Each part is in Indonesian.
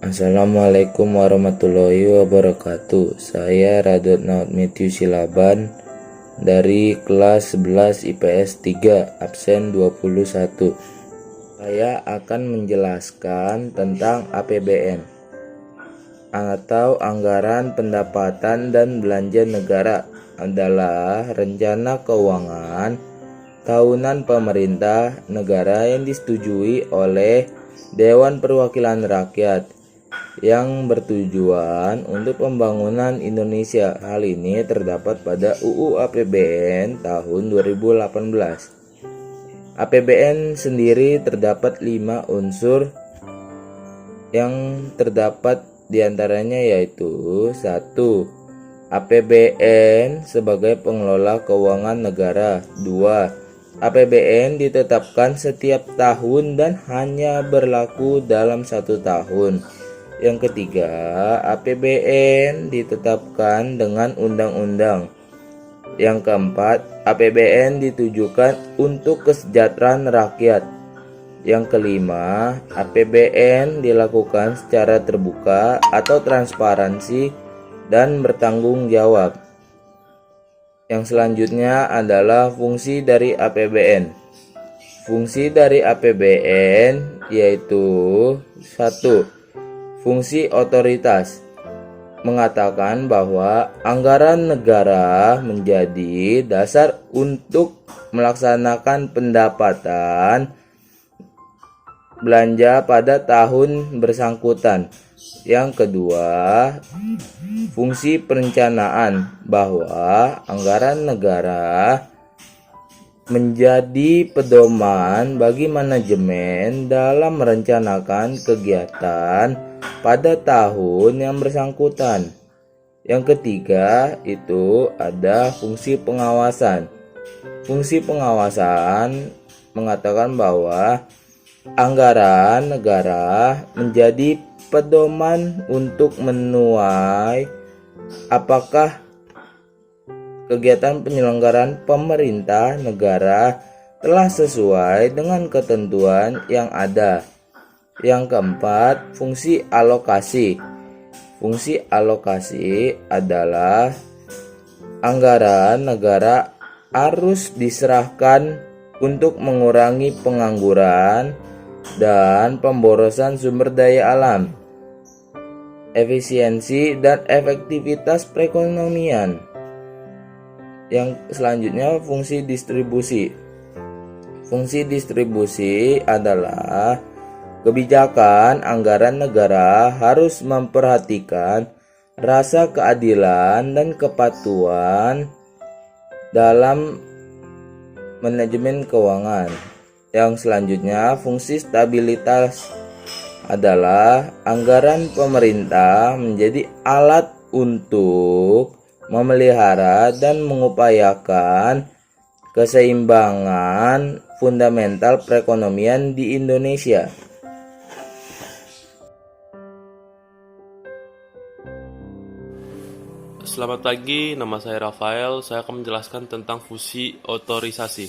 Assalamualaikum warahmatullahi wabarakatuh. Saya Radot Matthew Silaban dari kelas 11 IPS 3 absen 21. Saya akan menjelaskan tentang APBN atau Anggaran Pendapatan dan Belanja Negara adalah rencana keuangan tahunan pemerintah negara yang disetujui oleh Dewan Perwakilan Rakyat yang bertujuan untuk pembangunan Indonesia. Hal ini terdapat pada UU APBN tahun 2018. APBN sendiri terdapat 5 unsur yang terdapat diantaranya yaitu 1. APBN sebagai pengelola keuangan negara. 2. APBN ditetapkan setiap tahun dan hanya berlaku dalam 1 tahun. Yang ketiga, APBN ditetapkan dengan undang-undang. Yang keempat, APBN ditujukan untuk kesejahteraan rakyat. Yang kelima, APBN dilakukan secara terbuka atau transparansi dan bertanggung jawab. Yang selanjutnya adalah fungsi dari APBN. Fungsi dari APBN yaitu 1. Fungsi otoritas, mengatakan bahwa anggaran negara menjadi dasar untuk melaksanakan pendapatan belanja pada tahun bersangkutan. Yang kedua, fungsi perencanaan, bahwa anggaran negara menjadi pedoman bagi manajemen dalam merencanakan kegiatan pada tahun yang bersangkutan. Yang ketiga itu ada fungsi pengawasan. Fungsi pengawasan mengatakan bahwa anggaran negara menjadi pedoman untuk menuai apakah kegiatan penyelenggaraan pemerintah negara telah sesuai dengan ketentuan yang ada. Yang keempat, fungsi alokasi. Fungsi alokasi adalah anggaran negara harus diserahkan untuk mengurangi pengangguran dan pemborosan sumber daya alam, efisiensi dan efektivitas perekonomian. Yang selanjutnya, fungsi distribusi. Fungsi distribusi adalah kebijakan anggaran negara harus memperhatikan rasa keadilan dan kepatuhan dalam manajemen keuangan. Yang selanjutnya, fungsi stabilitas adalah anggaran pemerintah menjadi alat untuk memelihara dan mengupayakan keseimbangan fundamental perekonomian di Indonesia. Selamat pagi, nama saya Rafael. Saya akan menjelaskan tentang fungsi otorisasi.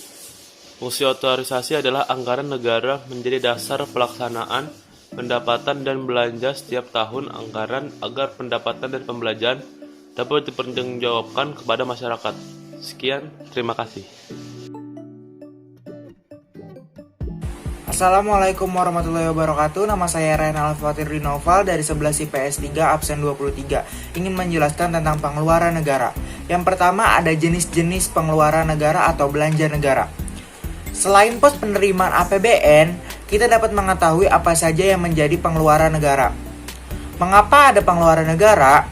Fungsi otorisasi adalah anggaran negara menjadi dasar pelaksanaan pendapatan dan belanja setiap tahun anggaran agar pendapatan dan pembelanjaan dapat dipertanggungjawabkan kepada masyarakat. Sekian, terima kasih. Assalamualaikum warahmatullahi wabarakatuh. Nama saya Reynal Fatir Rinoval dari 11 IPS 3 absen 23. Ingin menjelaskan tentang pengeluaran negara. Yang pertama ada jenis-jenis pengeluaran negara atau belanja negara. Selain pos penerimaan APBN, kita dapat mengetahui apa saja yang menjadi pengeluaran negara. Mengapa ada pengeluaran negara?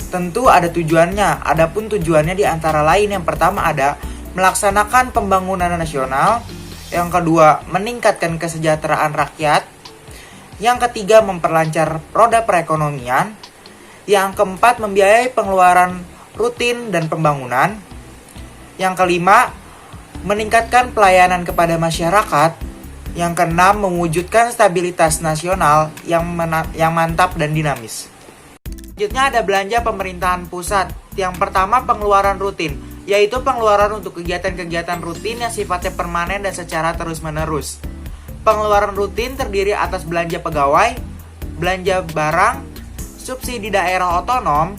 Tentu ada tujuannya. Adapun tujuannya di antara lain, yang pertama ada melaksanakan pembangunan nasional. Yang kedua, meningkatkan kesejahteraan rakyat. Yang ketiga, memperlancar roda perekonomian. Yang keempat, membiayai pengeluaran rutin dan pembangunan. Yang kelima, meningkatkan pelayanan kepada masyarakat. Yang keenam, mewujudkan stabilitas nasional yang mantap dan dinamis. Selanjutnya ada belanja pemerintahan pusat. Yang pertama, pengeluaran rutin, yaitu pengeluaran untuk kegiatan-kegiatan rutin yang sifatnya permanen dan secara terus-menerus. Pengeluaran rutin terdiri atas belanja pegawai, belanja barang, subsidi daerah otonom,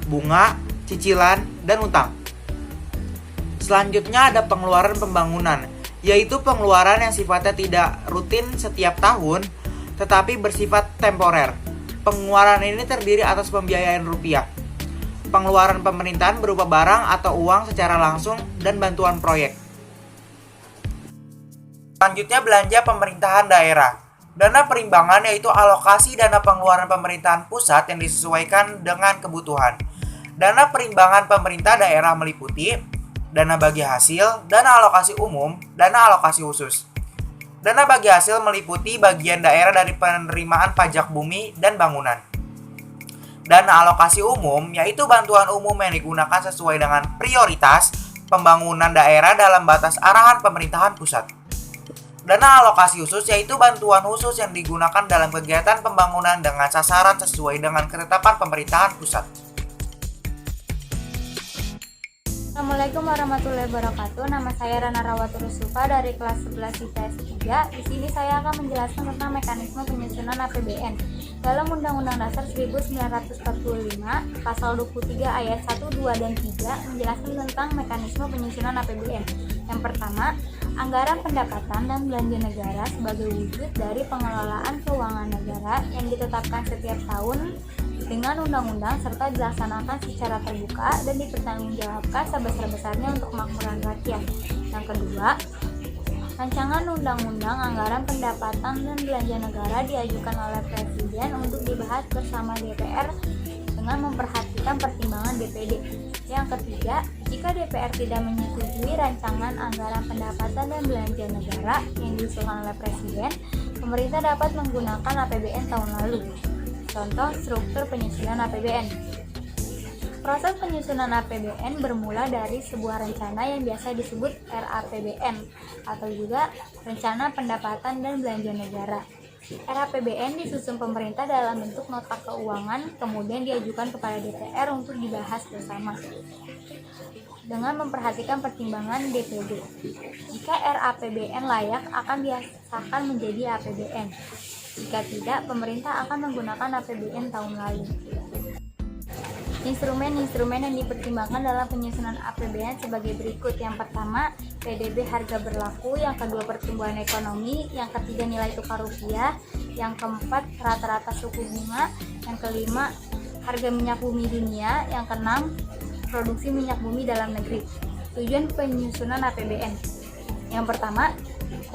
bunga, cicilan, dan utang. Selanjutnya ada pengeluaran pembangunan, yaitu pengeluaran yang sifatnya tidak rutin setiap tahun, tetapi bersifat temporer. Pengeluaran ini terdiri atas pembiayaan rupiah. Pengeluaran pemerintahan berupa barang atau uang secara langsung dan bantuan proyek. Selanjutnya belanja pemerintahan daerah. Dana perimbangan yaitu alokasi dana pengeluaran pemerintahan pusat yang disesuaikan dengan kebutuhan. Dana perimbangan pemerintah daerah meliputi dana bagi hasil, dana alokasi umum, dana alokasi khusus. Dana bagi hasil meliputi bagian daerah dari penerimaan pajak bumi dan bangunan. Dana alokasi umum yaitu bantuan umum yang digunakan sesuai dengan prioritas pembangunan daerah dalam batas arahan pemerintahan pusat. Dana alokasi khusus yaitu bantuan khusus yang digunakan dalam kegiatan pembangunan dengan sasaran sesuai dengan ketetapan pemerintahan pusat. Assalamualaikum warahmatullahi wabarakatuh. Nama saya Rana Rawati Rusufa dari kelas 11 IPS 3. Di sini saya akan menjelaskan tentang mekanisme penyusunan APBN. Dalam Undang-Undang Dasar 1945, Pasal 23 ayat 1, 2, dan 3 menjelaskan tentang mekanisme penyusunan APBN. Yang pertama, anggaran pendapatan dan belanja negara sebagai wujud dari pengelolaan keuangan negara yang ditetapkan setiap tahun dengan undang-undang serta dilaksanakan secara terbuka dan dipertanggungjawabkan sebesar-besarnya untuk kemakmuran rakyat. Yang kedua, rancangan undang-undang anggaran pendapatan dan belanja negara diajukan oleh Presiden untuk dibahas bersama DPR dengan memperhatikan pertimbangan DPD. Yang ketiga, jika DPR tidak menyetujui rancangan anggaran pendapatan dan belanja negara yang diusulkan oleh Presiden, pemerintah dapat menggunakan APBN tahun lalu. Contoh struktur penyusunan APBN. Proses penyusunan APBN bermula dari sebuah rencana yang biasa disebut RAPBN atau juga Rencana Pendapatan dan Belanja Negara. RAPBN disusun pemerintah dalam bentuk nota keuangan, kemudian diajukan kepada DPR untuk dibahas bersama dengan memperhatikan pertimbangan DPD. Jika RAPBN layak, akan disahkan menjadi APBN. Jika tidak, pemerintah akan menggunakan APBN tahun lalu. Instrumen-instrumen yang dipertimbangkan dalam penyusunan APBN sebagai berikut. Yang pertama, PDB harga berlaku. Yang kedua, pertumbuhan ekonomi. Yang ketiga, nilai tukar rupiah. Yang keempat, rata-rata suku bunga. Yang kelima, harga minyak bumi dunia. Yang keenam, produksi minyak bumi dalam negeri. Tujuan penyusunan APBN. Yang pertama,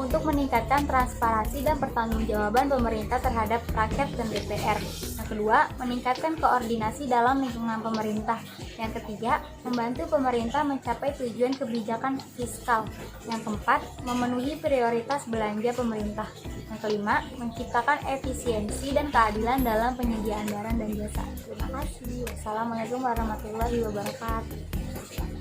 untuk meningkatkan transparansi dan pertanggungjawaban pemerintah terhadap rakyat dan DPR. Yang kedua, meningkatkan koordinasi dalam lingkungan pemerintah. Yang ketiga, membantu pemerintah mencapai tujuan kebijakan fiskal. Yang keempat, memenuhi prioritas belanja pemerintah. Yang kelima, menciptakan efisiensi dan keadilan dalam penyediaan barang dan jasa. Terima kasih. Wassalamualaikum warahmatullahi wabarakatuh.